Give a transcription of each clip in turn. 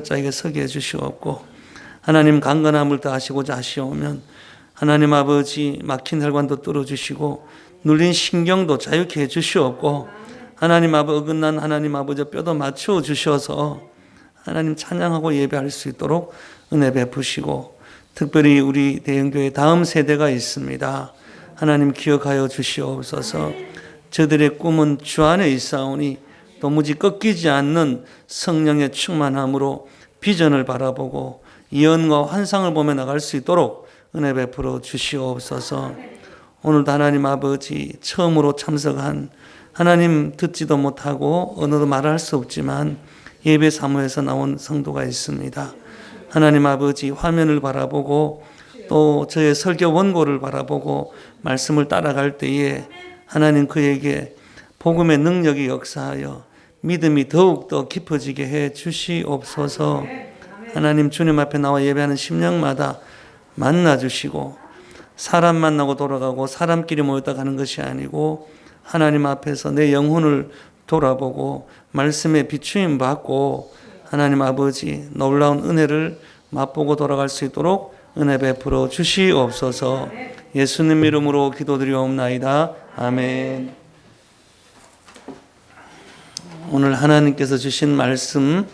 자에게 서게 해주시옵고, 하나님 강건함을 더하시고자 하시오면 하나님 아버지 막힌 혈관도 뚫어주시고 눌린 신경도 자유케 해주시옵고, 하나님 아버지 어긋난 하나님 아버지 뼈도 맞추어 주셔서 하나님 찬양하고 예배할 수 있도록 은혜 베푸시고, 특별히 우리 대형교회 다음 세대가 있습니다. 하나님 기억하여 주시옵소서. 저들의 꿈은 주 안에 있사오니 도무지 꺾이지 않는 성령의 충만함으로 비전을 바라보고 예언과 환상을 보며 나갈 수 있도록 은혜 베풀어 주시옵소서. 오늘도 하나님 아버지 처음으로 참석한, 하나님 듣지도 못하고 언어도 말할 수 없지만 예배 사무에서 나온 성도가 있습니다. 하나님 아버지 화면을 바라보고 또 저의 설교 원고를 바라보고 말씀을 따라갈 때에 하나님 그에게 복음의 능력이 역사하여 믿음이 더욱더 깊어지게 해 주시옵소서. 하나님 주님 앞에 나와 예배하는 심령마다 만나주시고, 사람 만나고 돌아가고 사람끼리 모였다 가는 것이 아니고 하나님 앞에서 내 영혼을 돌아보고 말씀에 비추임 받고 하나님 아버지 놀라운 은혜를 맛보고 돌아갈 수 있도록 은혜 베풀어 주시옵소서. 예수님 이름으로 기도드리옵나이다. 아멘. 오늘 하나님께서 주신 말씀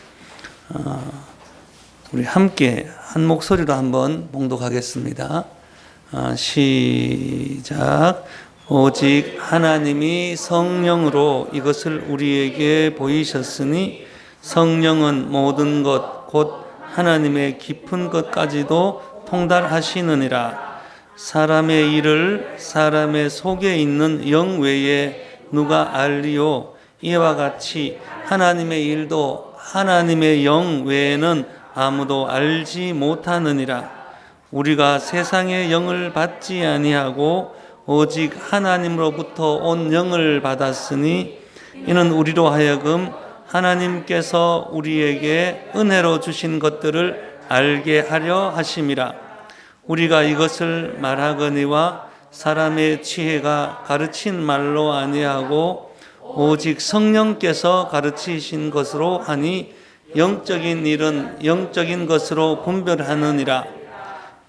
우리 함께 한 목소리로 한번 봉독하겠습니다. 시작. 오직 하나님이 성령으로 이것을 우리에게 보이셨으니 성령은 모든 것 곧 하나님의 깊은 것까지도 통달하시느니라. 사람의 일을 사람의 속에 있는 영 외에 누가 알리요? 이와 같이 하나님의 일도 하나님의 영 외에는 아무도 알지 못하느니라. 우리가 세상의 영을 받지 아니하고 오직 하나님으로부터 온 영을 받았으니 이는 우리로 하여금 하나님께서 우리에게 은혜로 주신 것들을 알게 하려 하심이라. 우리가 이것을 말하거니와 사람의 지혜가 가르친 말로 아니하고 오직 성령께서 가르치신 것으로 하니 영적인 일은 영적인 것으로 분별하느니라.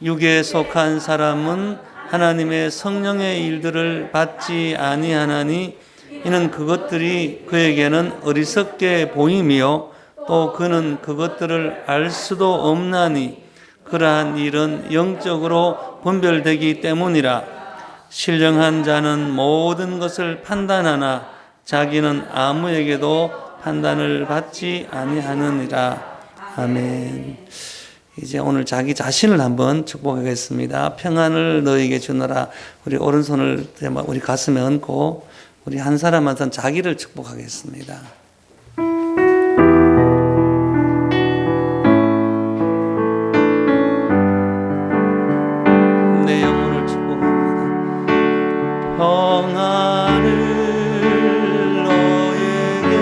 육에 속한 사람은 하나님의 성령의 일들을 받지 아니하나니 이는 그것들이 그에게는 어리석게 보임이요 또 그는 그것들을 알 수도 없나니 그러한 일은 영적으로 분별되기 때문이라. 신령한 자는 모든 것을 판단하나 자기는 아무에게도 판단을 받지 아니하느니라. 아멘. 이제 오늘 자기 자신을 한번 축복하겠습니다. 평안을 너에게 주노라. 우리 오른손을 우리 가슴에 얹고 우리 한 사람 한 사람 자기를 축복하겠습니다. 내 영혼을 축복합니다. 평안을 너에게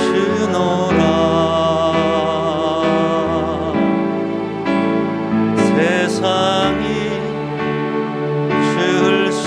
주노라. 세상이 줄 수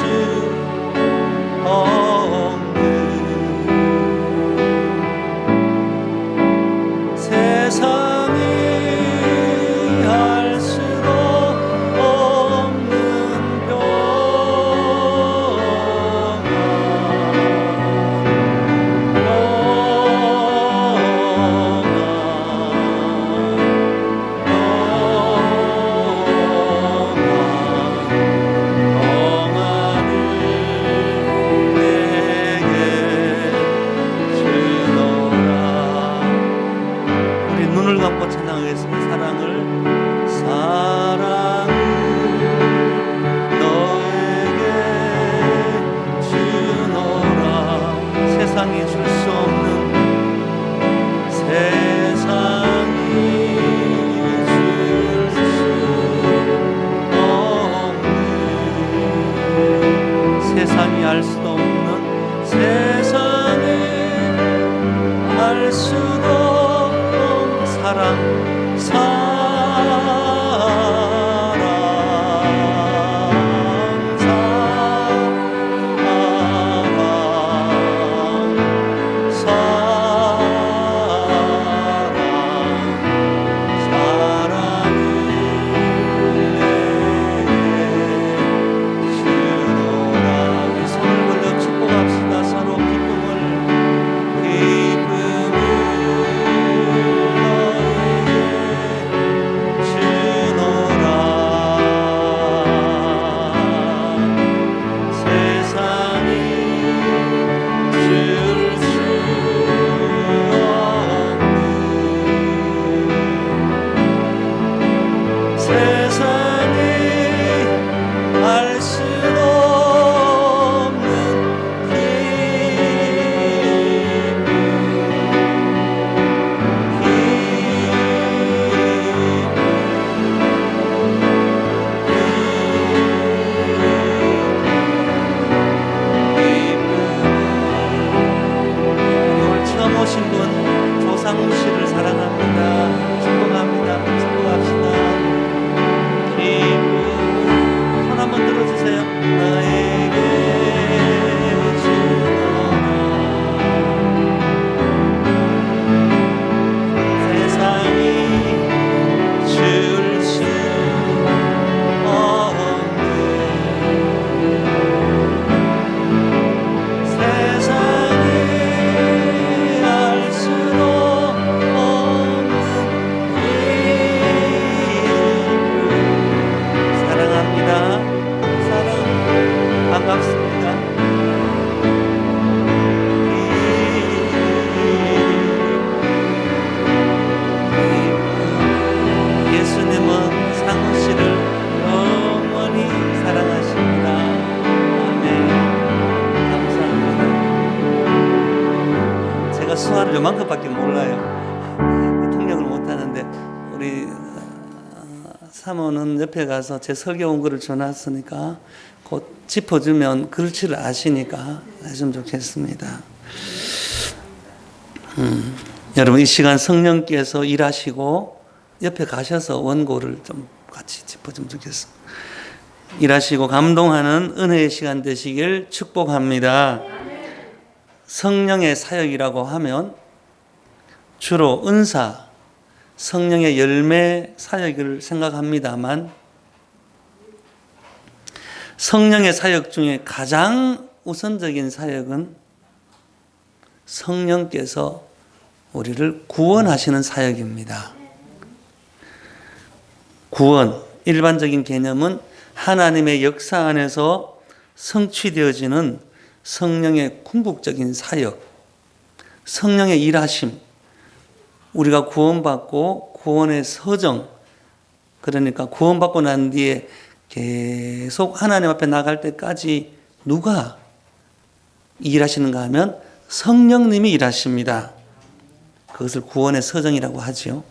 세상이 알 수도 없는 세상이 알 수도 없는 사랑 사모는 옆에 가서 제 설교 온 거를 전했으니까 곧 짚어주면 글씨를 아시니까 하시면 좋겠습니다. 여러분 이 시간 성령께서 일하시고 옆에 가셔서 원고를 좀 같이 짚어주면 좋겠습니다. 일하시고 감동하는 은혜의 시간 되시길 축복합니다. 성령의 사역이라고 하면 주로 은사, 성령의 열매 사역을 생각합니다만 성령의 사역 중에 가장 우선적인 사역은 성령께서 우리를 구원하시는 사역입니다. 구원, 일반적인 개념은 하나님의 역사 안에서 성취되어지는 성령의 궁극적인 사역, 성령의 일하심, 우리가 구원받고 구원의 서정, 그러니까 구원받고 난 뒤에 계속 하나님 앞에 나갈 때까지 누가 일하시는가 하면 성령님이 일하십니다. 그것을 구원의 서정이라고 하죠.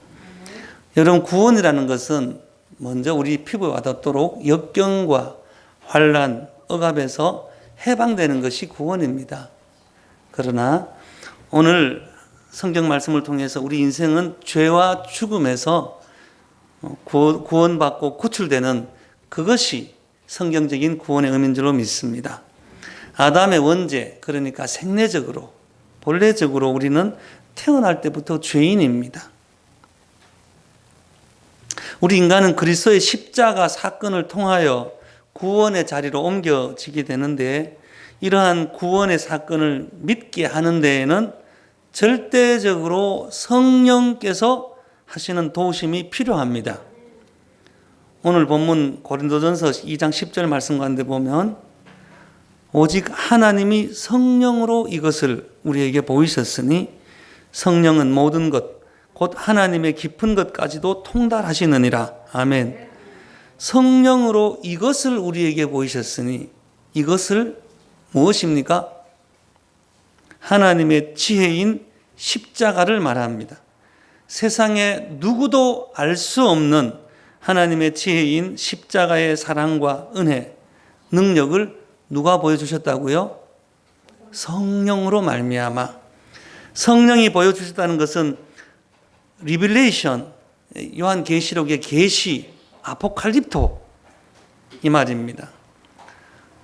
여러분 구원이라는 것은 먼저 우리 피부에 와닿도록 역경과 환난, 억압에서 해방되는 것이 구원입니다. 그러나 오늘 성경 말씀을 통해서 우리 인생은 죄와 죽음에서 구원받고 구출되는 그것이 성경적인 구원의 의미인 줄로 믿습니다. 아담의 원죄, 그러니까 생내적으로, 본래적으로 우리는 태어날 때부터 죄인입니다. 우리 인간은 그리스도의 십자가 사건을 통하여 구원의 자리로 옮겨지게 되는데 이러한 구원의 사건을 믿게 하는 데에는 절대적으로 성령께서 하시는 도우심이 필요합니다. 오늘 본문 고린도전서 2장 10절 말씀 가운데 보면 오직 하나님이 성령으로 이것을 우리에게 보이셨으니 성령은 모든 것 곧 하나님의 깊은 것까지도 통달하시느니라. 아멘. 성령으로 이것을 우리에게 보이셨으니 이것을 무엇입니까? 하나님의 지혜인 십자가를 말합니다. 세상에 누구도 알 수 없는 하나님의 지혜인 십자가의 사랑과 은혜, 능력을 누가 보여주셨다고요? 성령으로 말미암아. 성령이 보여주셨다는 것은 리빌레이션, 요한계시록의 계시, 아포칼립토 이 말입니다.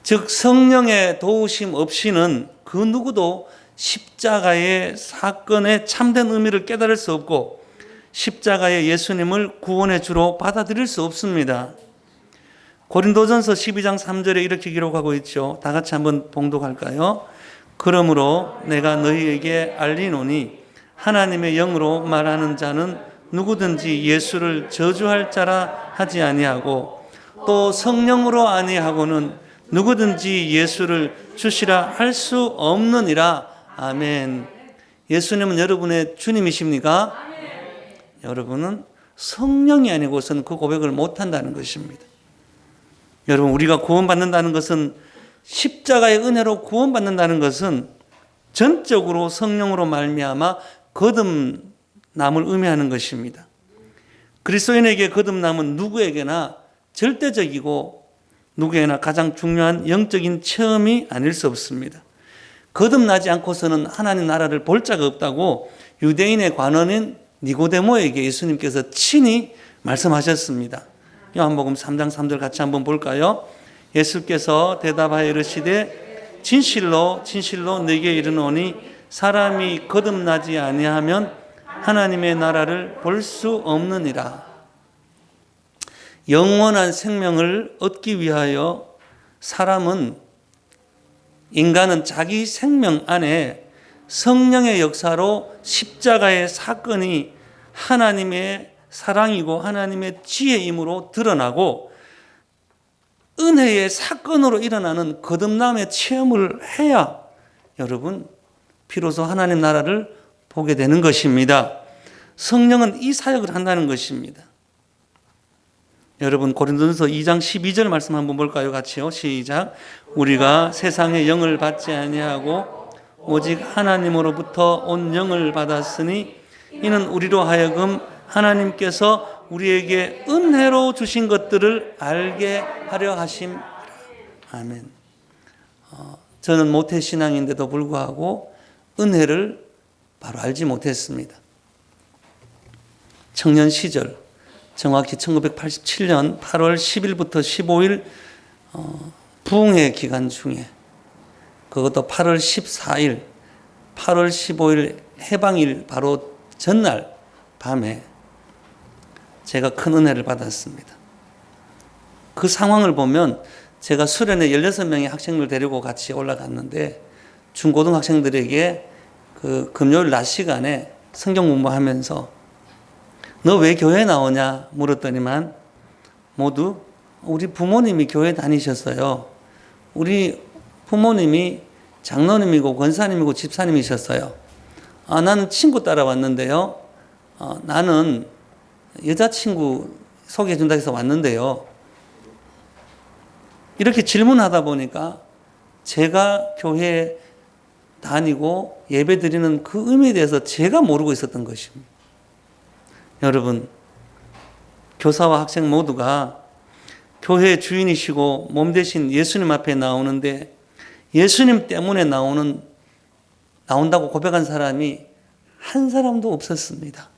즉 성령의 도우심 없이는 그 누구도 십자가의 사건의 참된 의미를 깨달을 수 없고 십자가의 예수님을 구원의 주로 받아들일 수 없습니다. 고린도전서 12장 3절에 이렇게 기록하고 있죠. 다 같이 한번 봉독할까요? 그러므로 내가 너희에게 알리노니 하나님의 영으로 말하는 자는 누구든지 예수를 저주할 자라 하지 아니하고 또 성령으로 아니하고는 누구든지 예수를 주시라 할 수 없느니라. 아멘. 예수님은 여러분의 주님이십니까? 여러분은 성령이 아니고서는 그 고백을 못한다는 것입니다. 여러분 우리가 구원받는다는 것은 십자가의 은혜로 구원받는다는 것은 전적으로 성령으로 말미암아 거듭남을 의미하는 것입니다. 그리스도인에게 거듭남은 누구에게나 절대적이고 누구에게나 가장 중요한 영적인 체험이 아닐 수 없습니다. 거듭나지 않고서는 하나님 나라를 볼 자가 없다고 유대인의 관원인 니고데모에게 예수님께서 친히 말씀하셨습니다. 요한복음 3장 3절 같이 한번 볼까요? 예수께서 대답하여 이르시되 진실로 진실로 네게 이르노니 사람이 거듭나지 아니하면 하나님의 나라를 볼 수 없느니라. 영원한 생명을 얻기 위하여 인간은 자기 생명 안에 성령의 역사로 십자가의 사건이 하나님의 사랑이고 하나님의 지혜임으로 드러나고 은혜의 사건으로 일어나는 거듭남의 체험을 해야 여러분 비로소 하나님 나라를 보게 되는 것입니다. 성령은 이 사역을 한다는 것입니다. 여러분 고린도전서 2장 12절 말씀 한번 볼까요? 같이요. 시작. 우리가 세상의 영을 받지 아니하고 오직 하나님으로부터 온 영을 받았으니 이는 우리로 하여금 하나님께서 우리에게 은혜로 주신 것들을 알게 하려 하심이라. 아멘. 저는 모태신앙인데도 불구하고 은혜를 바로 알지 못했습니다. 청년 시절, 정확히 1987년 8월 10일부터 15일 부흥회 기간 중에, 그것도 8월 14일, 8월 15일 해방일 바로 전날 밤에 제가 큰 은혜를 받았습니다. 그 상황을 보면 제가 수련회 16명의 학생들 데리고 같이 올라갔는데 중고등학생들에게 그 금요일 낮 시간에 성경 공부하면서 너 왜 교회 나오냐 물었더니만 모두 우리 부모님이 교회 다니셨어요. 우리 부모님이 장로님이고 권사님이고 집사님이셨어요. 나는 친구 따라왔는데요. 나는 여자친구 소개해준다 해서 왔는데요. 이렇게 질문하다 보니까 제가 교회에 다니고 예배 드리는 그 의미에 대해서 제가 모르고 있었던 것입니다. 여러분, 교사와 학생 모두가 교회의 주인이시고 몸 대신 예수님 앞에 나오는데 예수님 때문에 나온다고 고백한 사람이 한 사람도 없었습니다.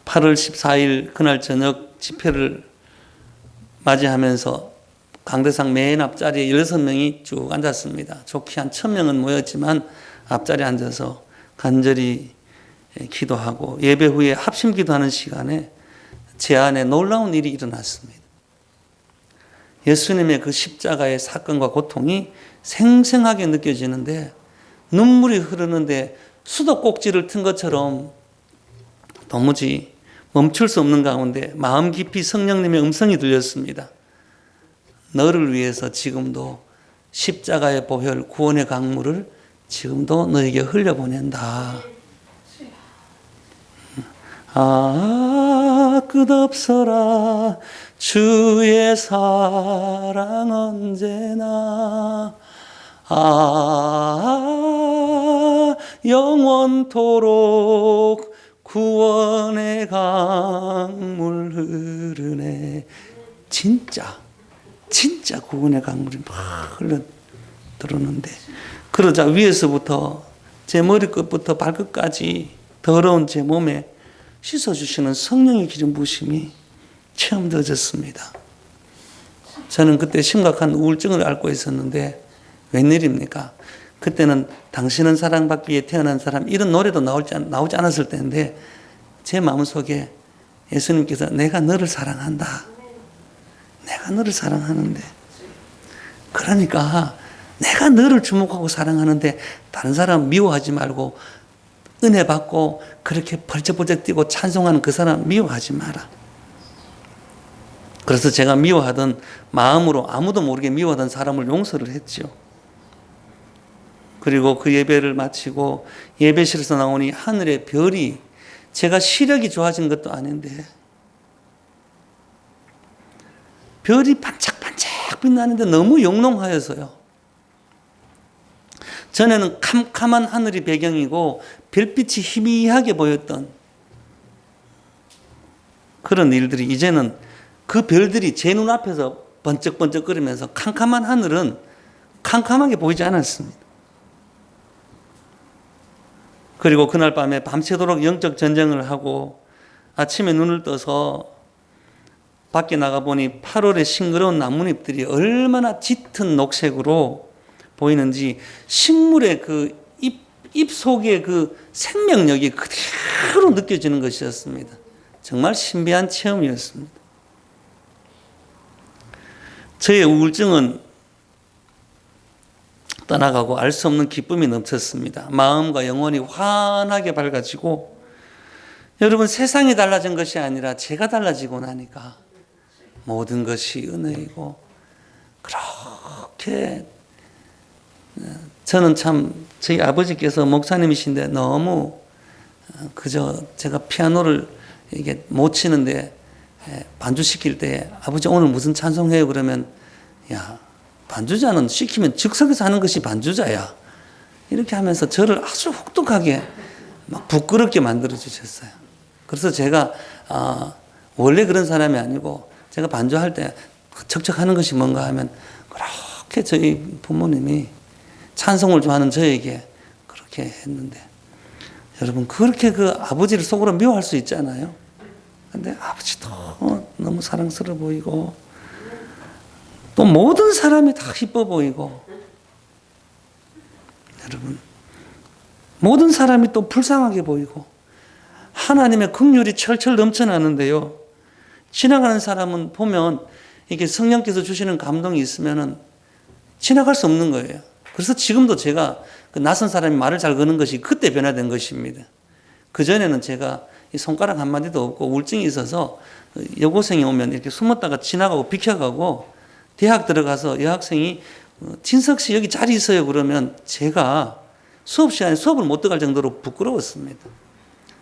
8월 14일 그날 저녁 집회를 맞이하면서 강대상 맨 앞자리에 16명이 쭉 앉았습니다. 좋게 한 1000명은 모였지만 앞자리에 앉아서 간절히 기도하고 예배 후에 합심 기도하는 시간에 제 안에 놀라운 일이 일어났습니다. 예수님의 그 십자가의 사건과 고통이 생생하게 느껴지는데 눈물이 흐르는데 수도꼭지를 튼 것처럼 도무지 멈출 수 없는 가운데 마음 깊이 성령님의 음성이 들렸습니다. 너를 위해서 지금도 십자가의 보혈 구원의 강물을 지금도 너에게 흘려보낸다. 끝없어라 주의 사랑 언제나 영원토록 구원의 강물 흐르네. 진짜 구원의 강물이 막 흘러들었는데 그러자 위에서부터 제 머리끝부터 발끝까지 더러운 제 몸에 씻어주시는 성령의 기름 부으심이 체험되어졌습니다. 저는 그때 심각한 우울증을 앓고 있었는데 웬일입니까? 그때는 당신은 사랑받기 위해 태어난 사람 이런 노래도 나오지 않았을 때인데 제 마음속에 예수님께서 내가 너를 사랑한다. 내가 너를 사랑하는데 그러니까 내가 너를 주목하고 사랑하는데 다른 사람 미워하지 말고 은혜 받고 그렇게 벌쩍벌쩍 뛰고 찬송하는 그 사람 미워하지 마라. 그래서 제가 미워하던 마음으로 아무도 모르게 미워하던 사람을 용서를 했죠. 그리고 그 예배를 마치고 예배실에서 나오니 하늘의 별이 제가 시력이 좋아진 것도 아닌데 별이 반짝반짝 빛나는데 너무 영롱하여서요. 전에는 캄캄한 하늘이 배경이고 별빛이 희미하게 보였던 그런 일들이 이제는 그 별들이 제 눈앞에서 번쩍번쩍거리면서 캄캄한 하늘은 캄캄하게 보이지 않았습니다. 그리고 그날 밤에 밤새도록 영적 전쟁을 하고 아침에 눈을 떠서 밖에 나가보니 8월의 싱그러운 나뭇잎들이 얼마나 짙은 녹색으로 보이는지 식물의 그 잎 속에 그 생명력이 그대로 느껴지는 것이었습니다. 정말 신비한 체험이었습니다. 저의 우울증은 떠나가고 알 수 없는 기쁨이 넘쳤습니다. 마음과 영혼이 환하게 밝아지고 여러분 세상이 달라진 것이 아니라 제가 달라지고 나니까 모든 것이 은혜이고 그렇게 저는 참 저희 아버지께서 목사님이신데 너무 그저 제가 피아노를 이게 못 치는데 반주시킬 때 아버지 오늘 무슨 찬송해요 그러면 야 반주자는 시키면 즉석에서 하는 것이 반주자야 이렇게 하면서 저를 아주 혹독하게 막 부끄럽게 만들어 주셨어요. 그래서 제가 원래 그런 사람이 아니고 제가 반주할 때 척척하는 것이 뭔가 하면 그렇게 저희 부모님이 찬송을 좋아하는 저에게 그렇게 했는데, 여러분 그렇게 그 아버지를 속으로 미워할 수 있잖아요. 근데 아버지도 너무 사랑스러워 보이고 또 모든 사람이 다 이뻐 보이고, 여러분 모든 사람이 또 불쌍하게 보이고 하나님의 긍휼이 철철 넘쳐나는데요, 지나가는 사람은 보면 이게 성령께서 주시는 감동이 있으면은 지나갈 수 없는 거예요. 그래서 지금도 제가 그 낯선 사람이 말을 잘 거는 것이 그때 변화된 것입니다. 그전에는 제가 이 손가락 한마디도 없고 우울증이 있어서 여고생이 오면 이렇게 숨었다가 지나가고 비켜가고, 대학 들어가서 여학생이 진석 씨 여기 자리 있어요 그러면 제가 수업 시간에 수업을 못 들어갈 정도로 부끄러웠습니다.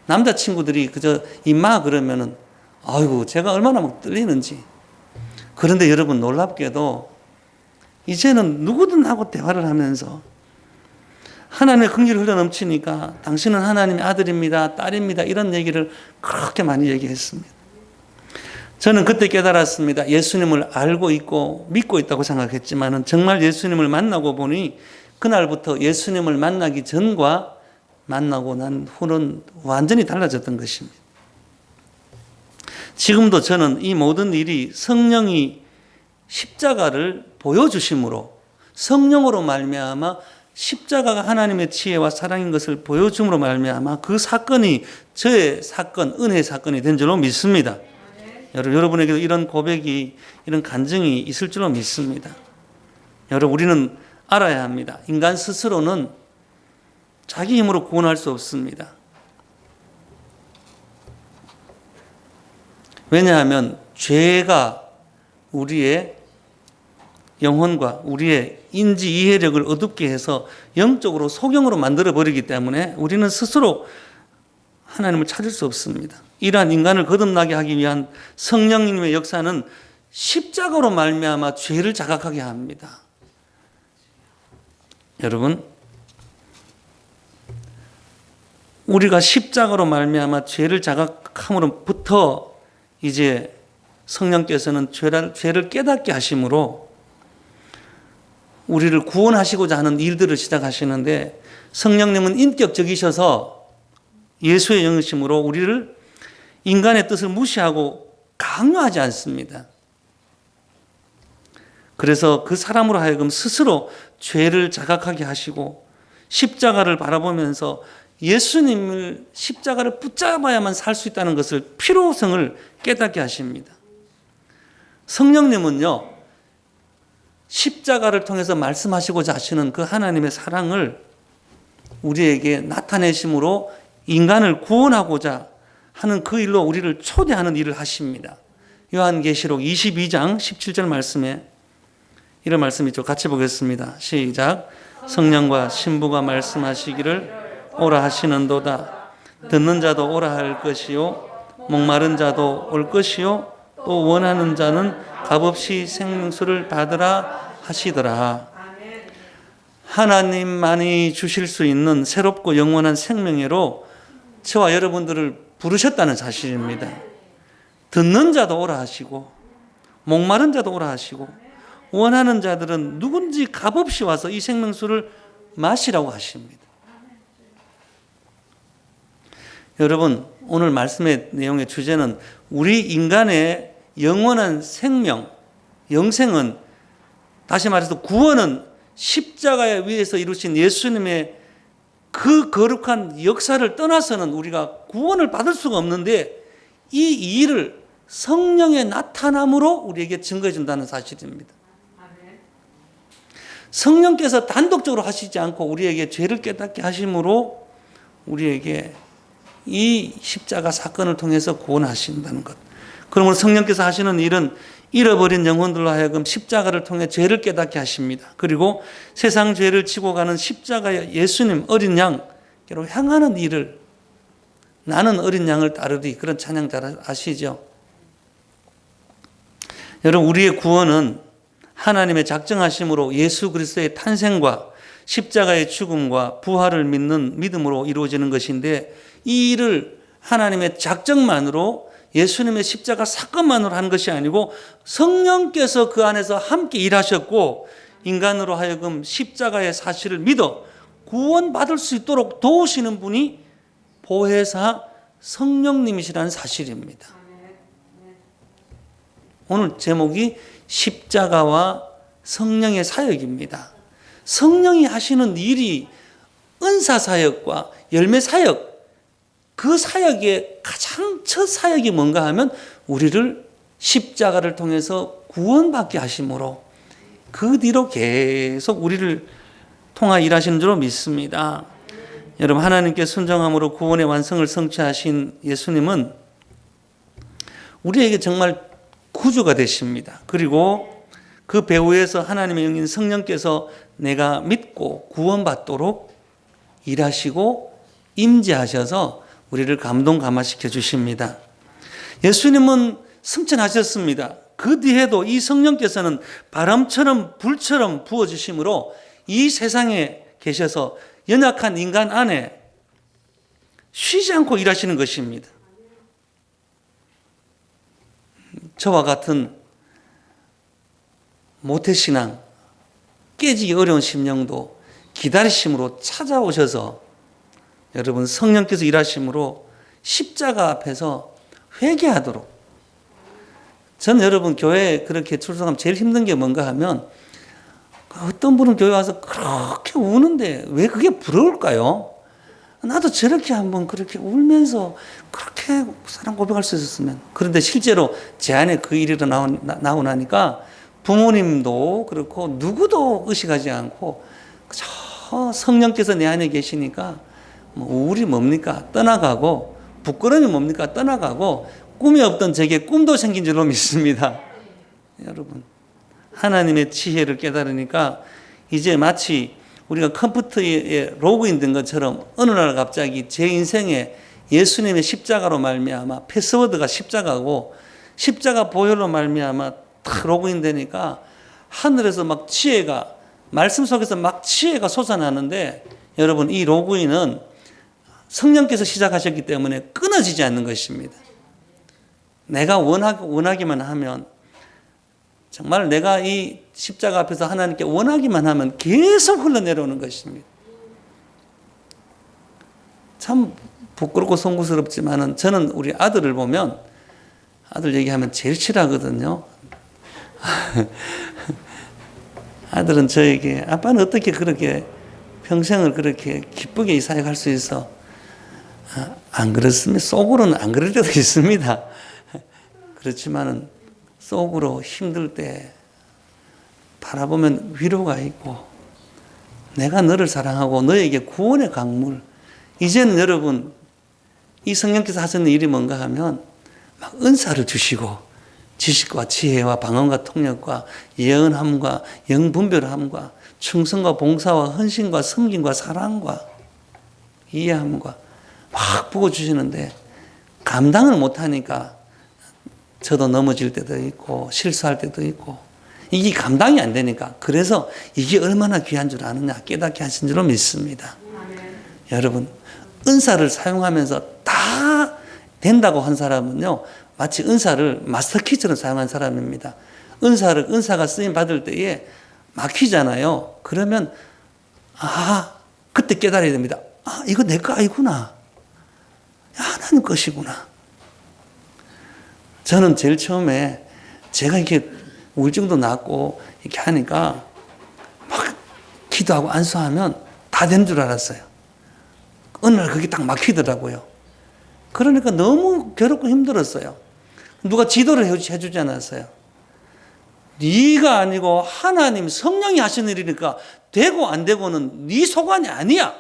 남자친구들이 그저 임마 그러면은 아이고 제가 얼마나 막 떨리는지. 그런데 여러분 놀랍게도 이제는 누구든 하고 대화를 하면서 하나님의 긍휼이 흘러넘치니까 당신은 하나님의 아들입니다, 딸입니다, 이런 얘기를 그렇게 많이 얘기했습니다. 저는 그때 깨달았습니다. 예수님을 알고 있고 믿고 있다고 생각했지만 정말 예수님을 만나고 보니 그날부터 예수님을 만나기 전과 만나고 난 후는 완전히 달라졌던 것입니다. 지금도 저는 이 모든 일이 성령이 십자가를 보여주심으로, 성령으로 말미암아 십자가가 하나님의 지혜와 사랑인 것을 보여줌으로 말미암아 그 사건이 저의 사건, 은혜의 사건이 된 줄로 믿습니다. 여러분에게도 이런 고백이, 이런 간증이 있을 줄로 믿습니다. 여러분 우리는 알아야 합니다. 인간 스스로는 자기 힘으로 구원할 수 없습니다. 왜냐하면 죄가 우리의 영혼과 우리의 인지 이해력을 어둡게 해서 영적으로 소경으로 만들어버리기 때문에 우리는 스스로 하나님을 찾을 수 없습니다. 이러한 인간을 거듭나게 하기 위한 성령님의 역사는 십자가로 말미암아 죄를 자각하게 합니다. 여러분, 우리가 십자가로 말미암아 죄를 자각함으로부터 이제 성령께서는 죄를 깨닫게 하심으로 우리를 구원하시고자 하는 일들을 시작하시는데, 성령님은 인격적이셔서 예수의 영이심으로 우리를 인간의 뜻을 무시하고 강요하지 않습니다. 그래서 그 사람으로 하여금 스스로 죄를 자각하게 하시고 십자가를 바라보면서 예수님을 십자가를 붙잡아야만 살 수 있다는 것을, 필요성을 깨닫게 하십니다. 성령님은요, 십자가를 통해서 말씀하시고자 하시는 그 하나님의 사랑을 우리에게 나타내심으로 인간을 구원하고자 하는 그 일로 우리를 초대하는 일을 하십니다. 요한계시록 22장 17절 말씀에 이런 말씀이 있죠. 같이 보겠습니다. 시작. 성령과 신부가 말씀하시기를 오라 하시는도다. 듣는 자도 오라 할 것이요 목마른 자도 올 것이요 또 원하는 자는 값없이 생명수를 받으라 하시더라. 하나님만이 주실 수 있는 새롭고 영원한 생명회로 저와 여러분들을 부르셨다는 사실입니다. 듣는 자도 오라 하시고 목마른 자도 오라 하시고 원하는 자들은 누군지 값없이 와서 이 생명수를 마시라고 하십니다. 여러분, 오늘 말씀의 내용의 주제는 우리 인간의 영원한 생명, 영생은, 다시 말해서 구원은 십자가에 위에서 이루신 예수님의 그 거룩한 역사를 떠나서는 우리가 구원을 받을 수가 없는데, 이 일을 성령의 나타남으로 우리에게 증거해 준다는 사실입니다. 성령께서 단독적으로 하시지 않고 우리에게 죄를 깨닫게 하심으로 우리에게 이 십자가 사건을 통해서 구원하신다는 것. 그러므로 성령께서 하시는 일은 잃어버린 영혼들로 하여금 십자가를 통해 죄를 깨닫게 하십니다. 그리고 세상 죄를 지고 가는 십자가의 예수님 어린 양께로 향하는 일을, 나는 어린 양을 따르리, 그런 찬양 잘 아시죠? 여러분, 우리의 구원은 하나님의 작정하심으로 예수 그리스도의 탄생과 십자가의 죽음과 부활을 믿는 믿음으로 이루어지는 것인데, 이 일을 하나님의 작정만으로, 예수님의 십자가 사건만으로 한 것이 아니고 성령께서 그 안에서 함께 일하셨고, 인간으로 하여금 십자가의 사실을 믿어 구원받을 수 있도록 도우시는 분이 보혜사 성령님이시라는 사실입니다. 오늘 제목이 십자가와 성령의 사역입니다. 성령이 하시는 일이 은사사역과 열매사역, 그 사역의 가장 첫 사역이 뭔가 하면 우리를 십자가를 통해서 구원받게 하심으로 그 뒤로 계속 우리를 통하 일하시는 줄로 믿습니다. 여러분, 하나님께 순종함으로 구원의 완성을 성취하신 예수님은 우리에게 정말 구주가 되십니다. 그리고 그 배후에서 하나님의 영인 성령께서 내가 믿고 구원받도록 일하시고 임재하셔서 우리를 감동 감화시켜 주십니다. 예수님은 승천하셨습니다. 그 뒤에도 이 성령께서는 바람처럼 불처럼 부어주심으로 이 세상에 계셔서 연약한 인간 안에 쉬지 않고 일하시는 것입니다. 저와 같은 모태신앙, 깨지기 어려운 심령도 기다리심으로 찾아오셔서 여러분 성령께서 일하심으로 십자가 앞에서 회개하도록. 저는 여러분 교회에 그렇게 출석하면 제일 힘든 게 뭔가 하면, 어떤 분은 교회 와서 그렇게 우는데 왜 그게 부러울까요? 나도 저렇게 한번 그렇게 울면서 그렇게 사랑 고백할 수 있었으면. 그런데 실제로 제 안에 그 일이 나오고 나니까 부모님도 그렇고 누구도 의식하지 않고 저 성령께서 내 안에 계시니까 뭐 우울이 뭡니까? 떠나가고, 부끄러움이 뭡니까? 떠나가고, 꿈이 없던 제게 꿈도 생긴 줄로 믿습니다. 여러분, 하나님의 지혜를 깨달으니까 이제 마치 우리가 컴퓨터에 로그인 된 것처럼 어느 날 갑자기 제 인생에 예수님의 십자가로 말미암아 패스워드가 십자가고 십자가 보혈로 말미암아 탁 로그인 되니까 하늘에서 막 지혜가, 말씀 속에서 막 지혜가 솟아나는데, 여러분 이 로그인은 성령께서 시작하셨기 때문에 끊어지지 않는 것입니다. 내가 원하기만 하면, 정말 내가 이 십자가 앞에서 하나님께 원하기만 하면 계속 흘러내려오는 것입니다. 참 부끄럽고 송구스럽지만은 저는 우리 아들을 보면, 아들 얘기하면 제일 싫어하거든요. 아들은 저에게 아빠는 어떻게 그렇게 평생을 그렇게 기쁘게 사역할 수 있어? 안 그렇습니다. 속으로는 안 그럴 때도 있습니다. 그렇지만은 속으로 힘들 때 바라보면 위로가 있고, 내가 너를 사랑하고 너에게 구원의 강물. 이제는 여러분 이 성령께서 하시는 일이 뭔가 하면 막 은사를 주시고, 지식과 지혜와 방언과 통역과 예언함과 영분별함과 충성과 봉사와 헌신과 섬김과 사랑과 이해함과 막 부어주시는데, 감당을 못하니까 저도 넘어질 때도 있고 실수할 때도 있고, 이게 감당이 안 되니까, 그래서 이게 얼마나 귀한 줄 아느냐 깨닫게 하신 줄로 믿습니다. 여러분, 은사를 사용하면서 다 된다고 한 사람은요, 마치 은사를 마스터키처럼 사용한 사람입니다. 은사가 쓰임 받을 때에 막히잖아요. 그러면 그때 깨달아야 됩니다. 이거 내 거 아니구나. 하나님 것이구나. 저는 제일 처음에 제가 이렇게 우울증도 낫고 이렇게 하니까 막 기도하고 안수하면 다 된 줄 알았어요. 어느 날 그게 딱 막히더라고요. 그러니까 너무 괴롭고 힘들었어요. 누가 지도를 해주지 않았어요. 네가 아니고 하나님 성령이 하시는 일이니까 되고 안 되고는 네 소관이 아니야.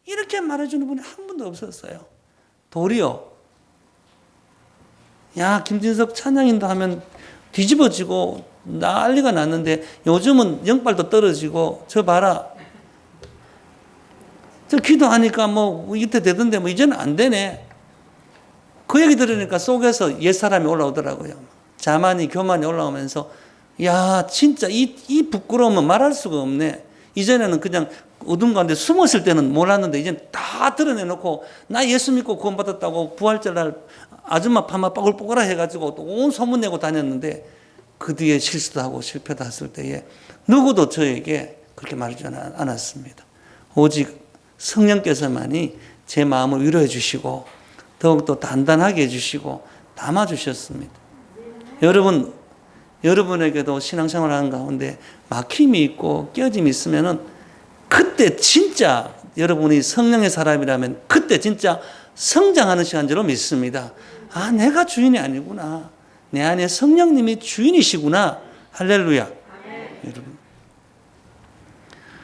이렇게 말해주는 분이 한 분도 없었어요. 도리어 김진석 찬양인도 하면 뒤집어지고 난리가 났는데, 요즘은 영빨도 떨어지고, 저 봐라, 저 기도하니까 이때 되던데 이제는 안 되네. 그 얘기 들으니까 속에서 옛사람이 올라오더라고요. 자만이 교만이 올라오면서 진짜 이 부끄러움은 말할 수가 없네. 이전에는 그냥 어둠 가운데 숨었을 때는 몰랐는데 이제 다 드러내놓고 나 예수 믿고 구원받았다고 부활절날 아줌마 파마 뽀글뽀글하 해가지고 또 온 소문 내고 다녔는데 그 뒤에 실수도 하고 실패도 했을 때에 누구도 저에게 그렇게 말하지 않았습니다. 오직 성령께서만이 제 마음을 위로해 주시고 더욱더 단단하게 해주시고 담아주셨습니다. 여러분, 여러분에게도 신앙생활 하는 가운데 막힘이 있고 깨어짐이 있으면은 그때 진짜 여러분이 성령의 사람이라면 그때 진짜 성장하는 시간 줄로 믿습니다. 아, 내가 주인이 아니구나. 내 안에 성령님이 주인이시구나. 할렐루야. 여러분,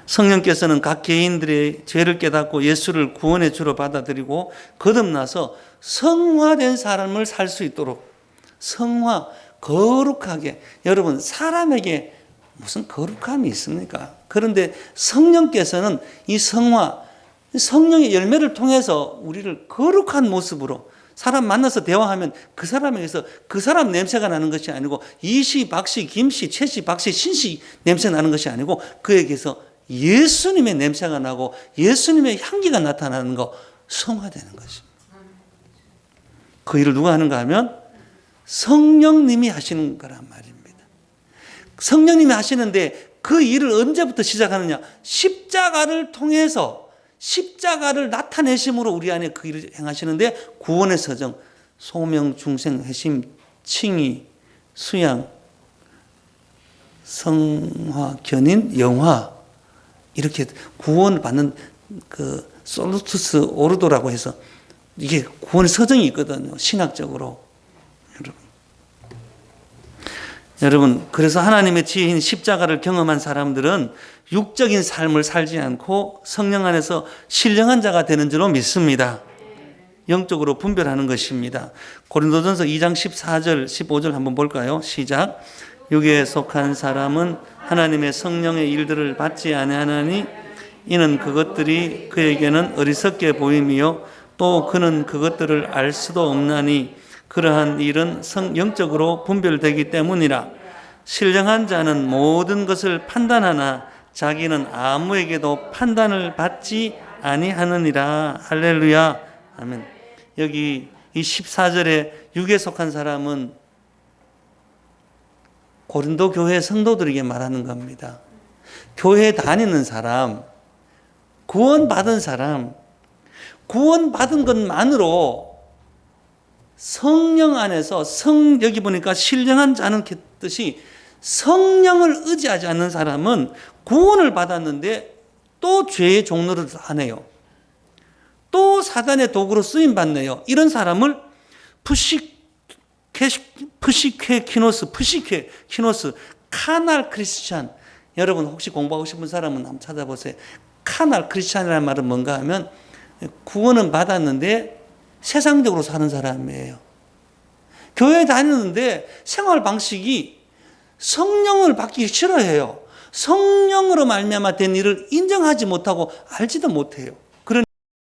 성령께서는 각 개인들의 죄를 깨닫고 예수를 구원의 주로 받아들이고 거듭나서 성화된 사람을 살 수 있도록 성화, 거룩하게. 여러분, 사람에게 무슨 거룩함이 있습니까? 그런데 성령께서는 이 성화, 성령의 열매를 통해서 우리를 거룩한 모습으로 사람 만나서 대화하면 그 사람에게서 그 사람 냄새가 나는 것이 아니고 이씨, 박씨, 김씨, 최씨, 박씨, 신씨 냄새 나는 것이 아니고 그에게서 예수님의 냄새가 나고 예수님의 향기가 나타나는 거, 성화되는 것입니다. 그 일을 누가 하는가 하면 성령님이 하시는 거란 말입니다. 성령님이 하시는데 그 일을 언제부터 시작하느냐? 십자가를 통해서 십자가를 나타내심으로 우리 안에 그 일을 행하시는데 구원의 서정, 소명, 중생, 회심, 칭의, 수양, 성화, 견인, 영화 이렇게 구원받는 그 솔루투스 오르도라고 해서 이게 구원의 서정이 있거든요. 신학적으로. 여러분, 그래서 하나님의 지혜인 십자가를 경험한 사람들은 육적인 삶을 살지 않고 성령 안에서 신령한 자가 되는 줄로 믿습니다. 영적으로 분별하는 것입니다. 고린도전서 2장 14절 15절 한번 볼까요? 시작. 육에 속한 사람은 하나님의 성령의 일들을 받지 아니하나니 이는 그것들이 그에게는 어리석게 보임이요 또 그는 그것들을 알 수도 없나니 그러한 일은 영적으로 분별되기 때문이라. 신령한 자는 모든 것을 판단하나 자기는 아무에게도 판단을 받지 아니하느니라. 할렐루야. 아멘. 여기 이 14절에 육에 속한 사람은 고린도 교회 성도들에게 말하는 겁니다. 교회에 다니는 사람, 구원받은 사람, 구원받은 것만으로 성령 안에서 여기 보니까 신령한 자는 뜻이 성령을 의지하지 않는 사람은 구원을 받았는데 또 죄의 종로를 하네요. 또 사단의 도구로 쓰임받네요. 이런 사람을 푸시케키노스, 카날 크리스찬. 여러분 혹시 공부하고 싶은 사람은 한번 찾아보세요. 카날 크리스찬이라는 말은 뭔가 하면 구원은 받았는데 세상적으로 사는 사람이에요. 교회에 다니는데 생활 방식이 성령을 받기 싫어해요. 성령으로 말미암아 된 일을 인정하지 못하고 알지도 못해요.